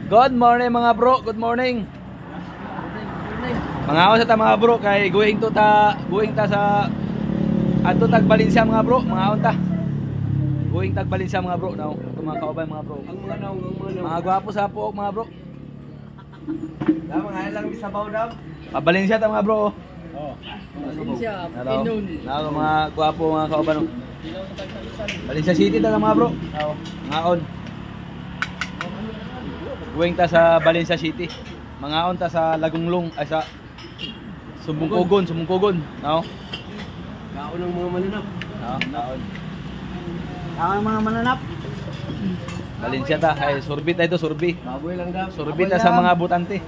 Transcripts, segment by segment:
Good morning mga bro, good morning. Mga awas ta mga bro kay going ta sa adto tag Valencia mga bro, mga aon ta. Going tag Valencia mga bro, now mga kaubay mga bro. Ang mga naong, Mga gwapo sa puok mga bro. Da mga lang bisabaw daw. Pa Valencia ta mga bro. Oh. Valencia, Hello. Pinon. Hello mga gwapo mga kauban. Valencia City ta mga bro. Mga aon. Going ta sa Valencia City. Mga aon ta sa Lagunglong ay sa Sumbungkogon. No? Kaon ng mga mananap. No, kaon. Kaon mga mananap. Valencia ta, ay surbit ito, surbi. Baboy lang daw. Surbit ta sa mga butante.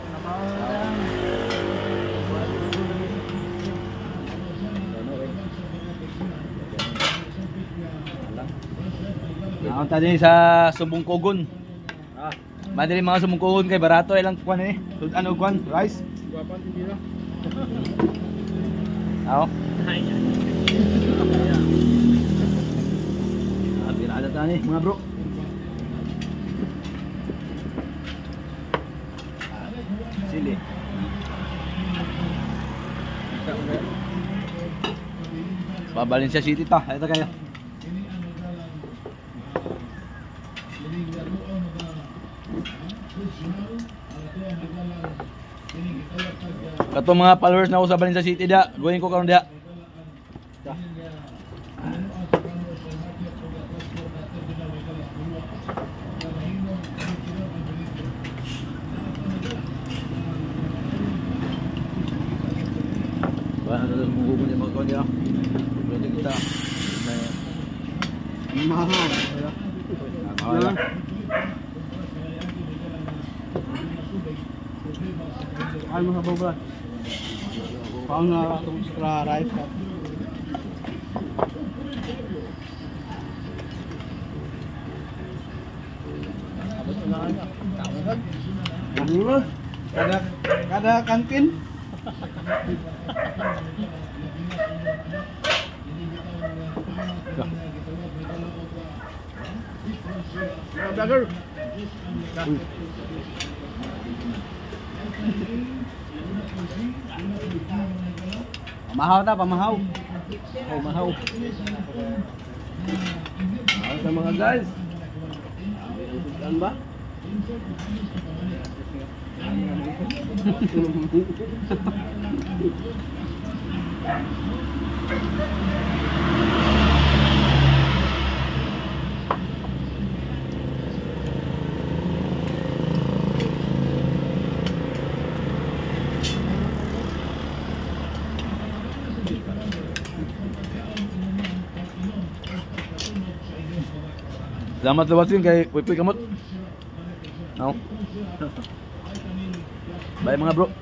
Naon ta din sa Sumbungkogon. Madali mga Sumbungkogon kay barato ay lang kuan eh. Ano kuan? Rice? Guwapan hindi na. Ako? Pirada ta ni mga bro. Sili. Pa Valencia City ta, ito kayo. Kato mga followers na ako sa Valencia City dia, going ko karon dia. Wala na lang mong din mga kanya. Pwede kita. Mahal. Wala. Ay mga baboy. Paano na itong extra rice ka? Kada kantin. Vlogger. Pamahaw ta, pamahaw. Oh, mahaw. Sa mga guys. Ano ba? Selamat lewatin kay Puy Kamot. No. Bye mga bro.